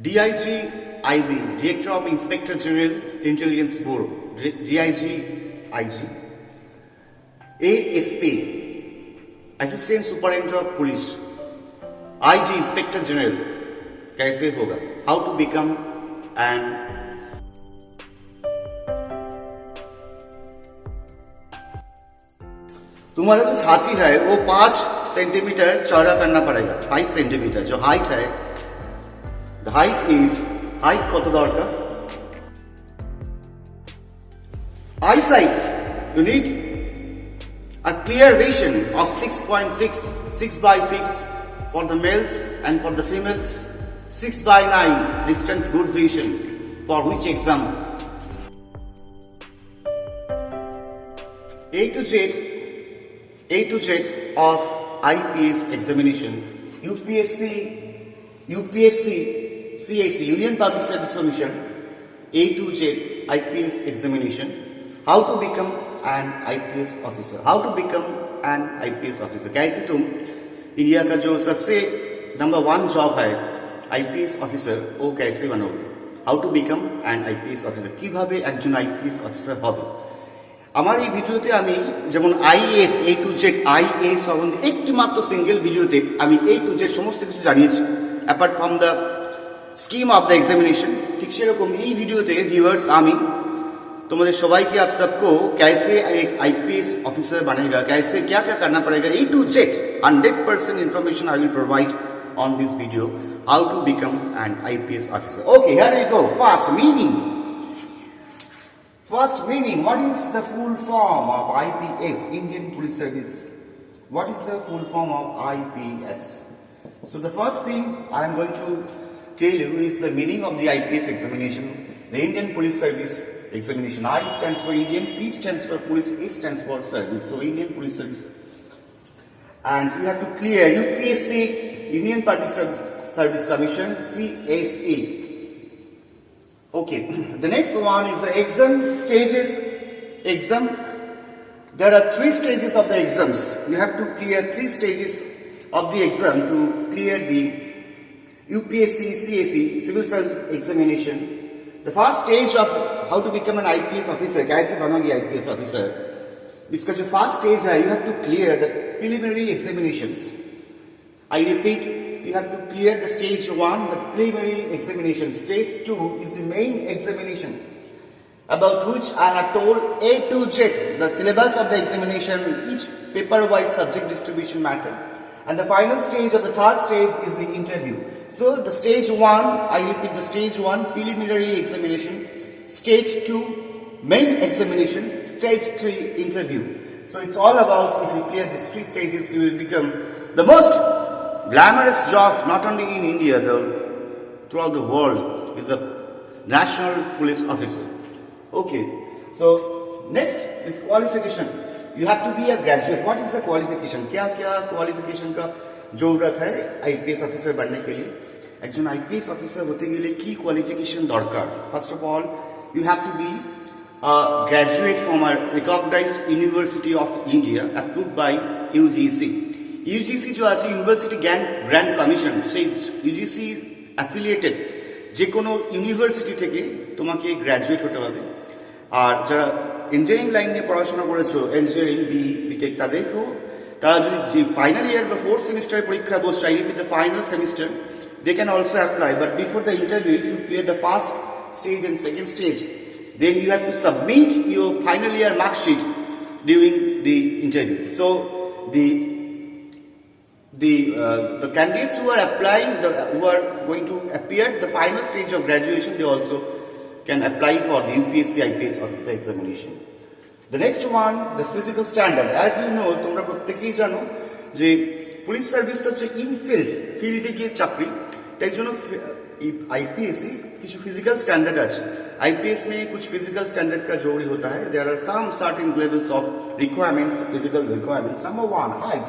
DIG IB, Director of Inspector General Intelligence Bureau, DIG IG, ASP, Assistant Superintendent of Police, IG Inspector General, कैसे होगा? How to become an तुम्हारा जो छाती है वो 5 centimetre चौड़ा करना पड़ेगा, 5 सेंटीमीटर जो हाइट है, the height is, height কত দরকার? Eyesight, you need a clear vision of 6.6, 6 by 6 for the males and for the females, 6 by 9 distance good vision for which exam? A to Z of IPS examination, UPSC, CAC, Union Public Service Commission, A to Z IPS examination. How to become an IPS officer? How to become an IPS officer? कैसे तुम India का जो सबसे number 1 job है IPS officer वो कैसे बनोगे? How to become an IPS officer? কিভাবে একজন IPS অফিসার হবে? আমার এই ভিডিওতে আমি যেমন is A to Z is সম্বন্ধে একটি মাত্র সিঙ্গেল ভিডিওতে আমি A to Z সমস্ত কিছু জানিয়েছি apart from the scheme of the examination. ঠিক সেরকম এই ভিডিওতে ভিউয়ার্স আমি तुम्हारे सबाई की आप सबको कैसे एक आईपीएस ऑफिसर बनेगा, कैसे क्या क्या करना पड़ेगा, A to Z 100% information I will provide on this video, how to become an IPS officer. Okay, here we go. First meaning, what is the full form of IPS, Indian Police Service? What is the full form of IPS? So the first thing I am going to tell you is the meaning of the IPS examination, the Indian Police Service examination. I stands for Indian, P stands for Police, A stands for Service. So Indian Police Service. And you have to clear UPSC, Union Public Service Commission, CSE. Okay, the next one is the exam stages. There are 3 stages of the exams. You have to clear 3 stages of the exam to clear the UPSC, CSE, Civil Service Examination. The first stage of how to become an IPS officer, कैसे बनोगे IPS officer? इसका जो first stage है, you have to clear the preliminary examinations. I repeat, you have to clear the stage 1, the preliminary examination. Stage 2 is the main examination, about which I have told A to Z, the syllabus of the examination, each paper-wise subject distribution matter. And the final stage or the third stage is the interview. So the stage 1, I repeat, the stage 1 preliminary examination, stage 2 main examination, stage 3 interview. So it's all about, if you clear these 3 stages, you will become the most glamorous job, not only in India, though throughout the world, is a national police officer. Okay, so next is qualification. You have to be a graduate. What is the qualification? क्या क्या qualification का जरूरत है IPS officer बनने के लिए? একজন IPS officer হতে গেলে কি কোয়ালিফিকেশন দরকার? First of all, you have to be graduate from a recognised university of India approved by UGC. UGC जो আছে ইউনিভার্সিটি গ্র্যান্ট কমিশন, সেই ইউজিসি অ্যাফিলিয়েটেড যে কোনো ইউনিভার্সিটি থেকে তোমাকে গ্র্যাজুয়েট হতে হবে। আর যারা ইঞ্জিনিয়ারিং লাইন নিয়ে পড়াশোনা করেছো, ইঞ্জিনিয়ারিং বিটেক, তাদেরকেও তারা যদি ফাইনাল ইয়ার বা 4th সেমিস্টারের পরীক্ষা বসে, I repeat, the final semester, they can also apply. But before the interview, if you clear the first stage and second stage, then you have to submit your final year mark sheet during the interview. So the candidates who are applying, who are going to appear at the final stage of graduation, they also can apply for the UPSC IPS officer examination. The next one, the physical standard. As you know, তোমরা প্রত্যেকেই জানো যে police সার্ভিসটা হচ্ছে ফিল্ডে গিয়ে চাকরি, তাই জন্য आईपीएस कुछ फिजिकल स्टैंडर्ड আছে। आईपीएस में कुछ फिजिकल स्टैंडर्ड का जरूरी होता है। There are some certain levels of requirements, physical requirements. Number 1, height.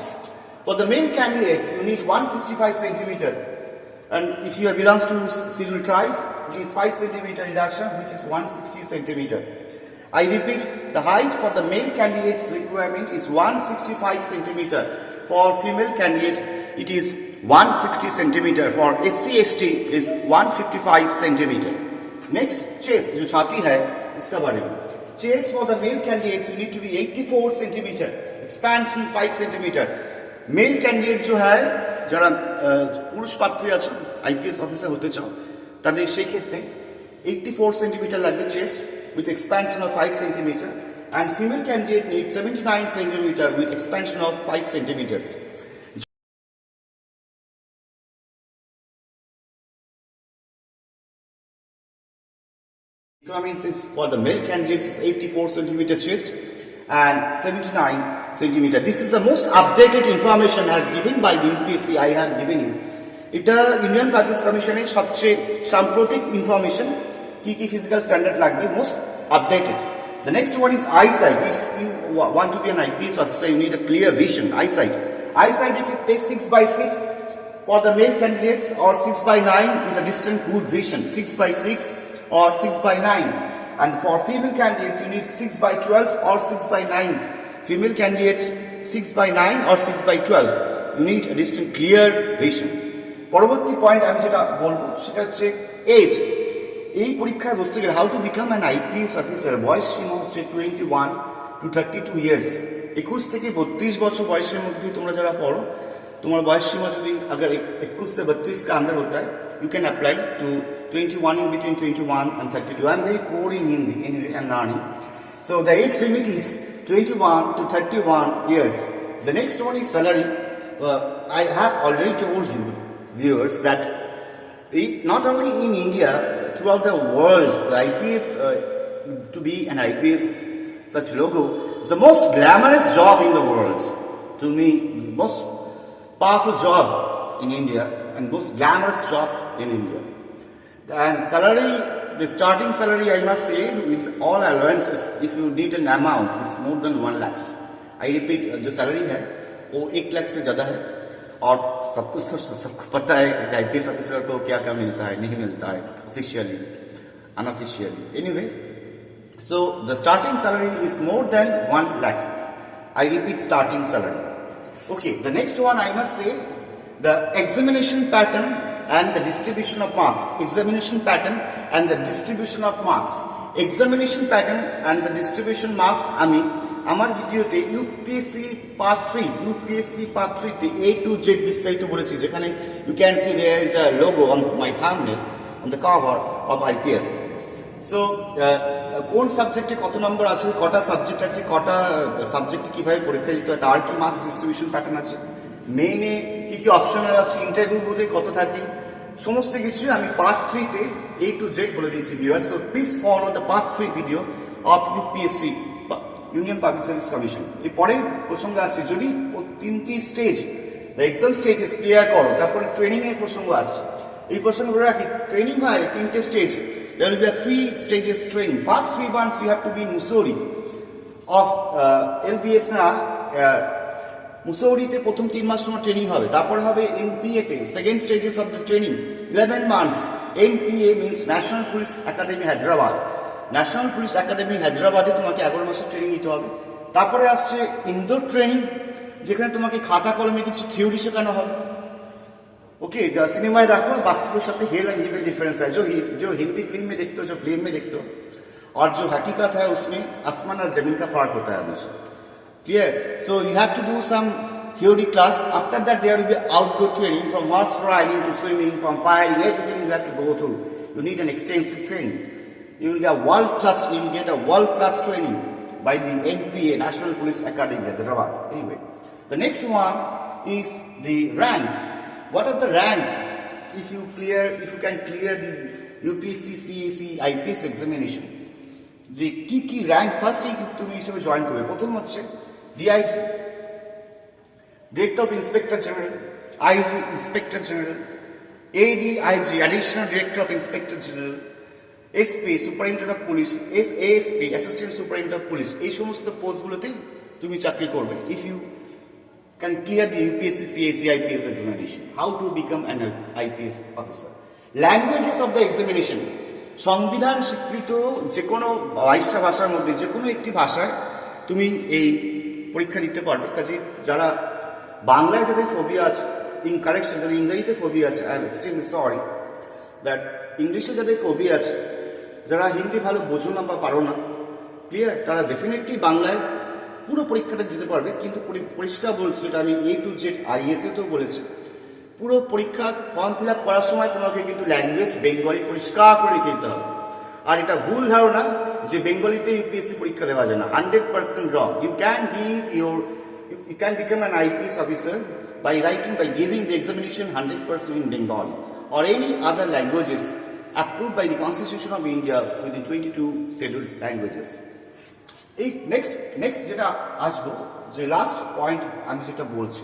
For the male candidates, you need 165 centimeter, and if you belongs to schedule tribe, which is 5 centimeter reduction, which is 160 centimeter. I repeat, the height for the male candidates requirement is 165 centimeter. For female candidate, it is 160 centimeter. For SC/ST is 155 centimeter. Next, chest जो छाती है इसका बारे में. Chest for the male candidates you need to be 84 centimeter. Expansion 5 centimeter. Male candidate जो है যারা পুরুষ প্রার্থী আছো আইপিএস অফিসার হতে চাও তাদের সেই ক্ষেত্রে 84 centimeter লাগবে chest with expansion of 5 centimeter, and female candidate needs 79 centimeter with expansion of 5 centimeters. Means it's for the male candidates 84 centimeter chest and 79 centimeter. This is the most updated information as given by the UPSC I have given you. এটা Indian public কমিশনের সবচেয়ে সাম্প্রতিক information কি physical standard লাগবে most updated. The next one is eyesight. If you want to be an IPS officer, you need a clear vision. Eyesight. Eyesight if it takes 6/6 for the male candidates or 6/9 with a distant good vision. 6/6 or 6/9, and for female candidates you need 6/12 or 6/9. Female candidates 6/9 or 6/12. You need a distant clear vision. পরবর্তী point আমি যেটা বলবো সেটা হচ্ছে age. এই পরীক্ষায় বসতে গেলে how to become an IPS officer বয়স সীমা হচ্ছে 21 to 32 ইয়ার্স. 21 থেকে 32 বছর বয়সের মধ্যে তোমরা যারা পড়ো তোমার বয়স সীমা যদি अगर 21 से 32 का अंदर होता है you can apply to 21, in between 21 and 32. I'm very poor in Hindi, anyway, I'm learning. So the age limit is 21 to 31 years. The next one is salary. I have already told you, viewers, that not only in India, throughout the world, the IPS, to be an IPS, such logo, is the most glamorous job in the world. To me, the most powerful job in India and most glamorous job in India. And salary, the starting salary I must say with all allowances, if you need an amount, it's more than 1 lakh. I repeat, जो salary है वो 1 लाख से ज़्यादा है. और सब कुछ तो सबको पता है कि आईपीएस ऑफिसर को क्या क्या मिलता है नहीं मिलता है officially unofficially. Anyway, so the starting salary is more than 1 lakh. I repeat, starting salary. Okay, the next one I must say, the examination pattern and the distribution of marks. Examination pattern and the distribution of marks. Examination pattern and the distribution marks আমি আমার ভিডিওতে UPSC part 3 তে A to Z বিস্তারিত বলেছি, যেখানে you can see there is a logo on my thumbnail on the cover of IPS. So কোন সাবজেক্টে কত নম্বর আছে, কটা সাবজেক্ট আছে, কটা সাবজেক্টে কিভাবে পরীক্ষা দিতে হয়, তার কি মার্কস ডিস্ট্রিবিউশন প্যাটার্ন আছে, মেইনে কি অপশনাল আছে, ইন্টারভিউ বোর্ডে কত থাকে, সমস্ত কিছু আমি পার্ট 3 তে A to Z বলে দিয়েছি viewers. So please follow the part 3 video of UPSC union public service commission. এরপরে প্রসঙ্গ আসছে যদি 3টি stage, the exam stage is clear করো, তারপরে ট্রেনিং এর প্রসঙ্গ আসছে. এই প্রসঙ্গ বলে রাখি, ট্রেনিং হয় 3টে stage. There will be a 3 stages training. First 3 months you have to be in Mussoorie of LBS না মুসৌরিতে প্রথম 3 মাস তোমার ট্রেনিং হবে, তারপর হবে এনপিএ তে second stages of the training 11 months. NPA means national police academy Hyderabad. National police academy হায়দ্রাবাদে তোমাকে 11 মাসের ট্রেনিং নিতে হবে. তারপরে আসছে ইনডোর ট্রেনিং, যেখানে তোমাকে খাতা কলমে কিছু থিওরি শেখানো হবে. ओके, जो सिनेमाएं देखो वास्तव साथ हेल एंड हील डिफरेंस है. जो हिंदी फिल्म में देखते हो, जो फिल्म में देखते हो, और जो हकीकत है उसमें आसमान और जमीन का फर्क होता है हमेशा. Clear? So you have to do some theory class. After that there will be outdoor training, from horse riding to swimming, from firing, everything you have to go through. You need an extensive training. You will get a world class training by the NPA, National Police Academy at Hyderabad. Anyway, the next one is the ranks. What are the ranks? If you can clear the UPSC, CAC, IPS examination, যে কি rank first তুমি হিসেবে join করবে. প্রথম হচ্ছে DIG, director of inspector general, IG inspector general, ADIG additional director of inspector general, SP superintendent of police, ASP assistant superintendent of police. এই সমস্ত পোস্টগুলোতে তুমি চাকরি করবে. If you can clear the UPSC, CAC, IPS examination. How to become an IPS officer? Languages of the examination. সংবিধান স্বীকৃত যে কোনো 22টা ভাষার মধ্যে যে কোনো একটি ভাষায় তুমি এই পরীক্ষা দিতে পারবে. কাজে যারা বাংলায় যাদের ফোবিয়া আছে in correction, যাদের ইংরেজিতে ফোবিয়া আছে, I am extremely sorry that ইংলিশে যাদের ফোবিয়া আছে, যারা হিন্দি ভালো বোঝো না বা পারো না, ক্লিয়ার, তারা ডেফিনেটলি বাংলায় পুরো পরীক্ষাটা দিতে পারবে। কিন্তু পরিষ্কার বলছি, এটা আমি A to Z IAS তেও বলেছি, পুরো পরীক্ষা ফর্ম ফিল আপ করার সময় তোমাকে কিন্তু ল্যাঙ্গুয়েজ বেঙ্গলি পরিষ্কার করে লিখে দিতে হবে। আর এটা ভুল ধারণা যে বেঙ্গলিতে ইউপিএসসি পরীক্ষা দেওয়া যায় না, 100% রং। You can become an IPS officer by giving the examination 100% in Bengali or any other languages approved by the Constitution of India within 22 scheduled languages. এই নেক্সট যেটা আসবো, যে লাস্ট পয়েন্ট আমি যেটা বলছি,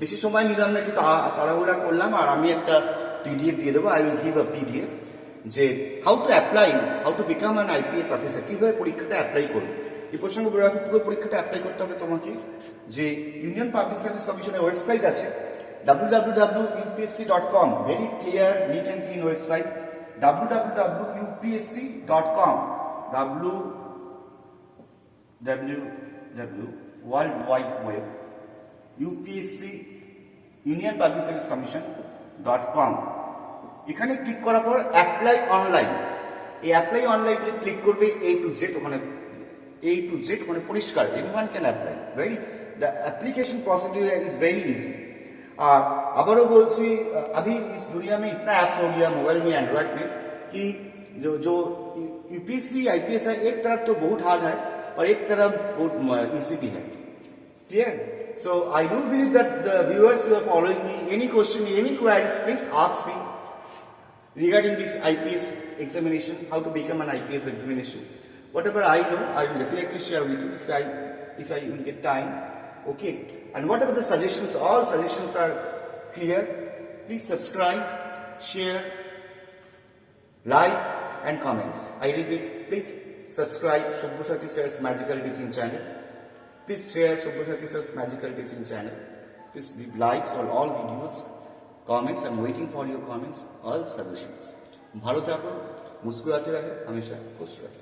বেশি সময় নিলাম না, একটু তাড়াহুড়া করলাম, আর আমি একটা PDF দিয়ে দেবো। I will give a PDF যে how to become an IPS officer, কিভাবে পরীক্ষাটা অ্যাপ্লাই করবে। এই প্রসঙ্গে পুরো পরীক্ষাটা অ্যাপ্লাই করতে হবে তোমাকে, যে ইউনিয়ন পাবলিক সার্ভিস কমিশনের ওয়েবসাইট আছে www.upsc.com, very clear, neat and clean website, www.upsc.com, World Wide Web, UPSC union public service কমিশন.com। এখানে ক্লিক করার পর অ্যাপ্লাই অনলাইন, এই অ্যাপ্লাই অনলাইনে ক্লিক করবে, A to Z ওখানে পরিষ্কার, anyone can apply, the application procedure is very easy। और आबारो बोलছি, अभी इस दुनिया में इतना ऐप्स हो गया मोबाइल में, एंड्रॉइड में, कि जो यूपीएससी आईपीएस है, एक तरफ तो बहुत हार्ड है और एक तरफ बहुत इजी भी है, clear. So I do believe that the viewers who are following me, any question, any queries, please ask me regarding this IPS examination, how to become an IPS examination. Whatever I know, I will definitely share with you if I will get time. Okay, and whatever the suggestions, all suggestions are clear. Please subscribe, share, like and comments. I repeat, please subscribe Subhashachi Sir's Magical Teaching Channel. Please share Subhashachi Sir's Magical Teaching Channel. Please leave likes on all videos, comments. I'm waiting for your comments, all suggestions. ভালো থাকো, মুস্কুরাতে रहे, हमेशा खुश रहे।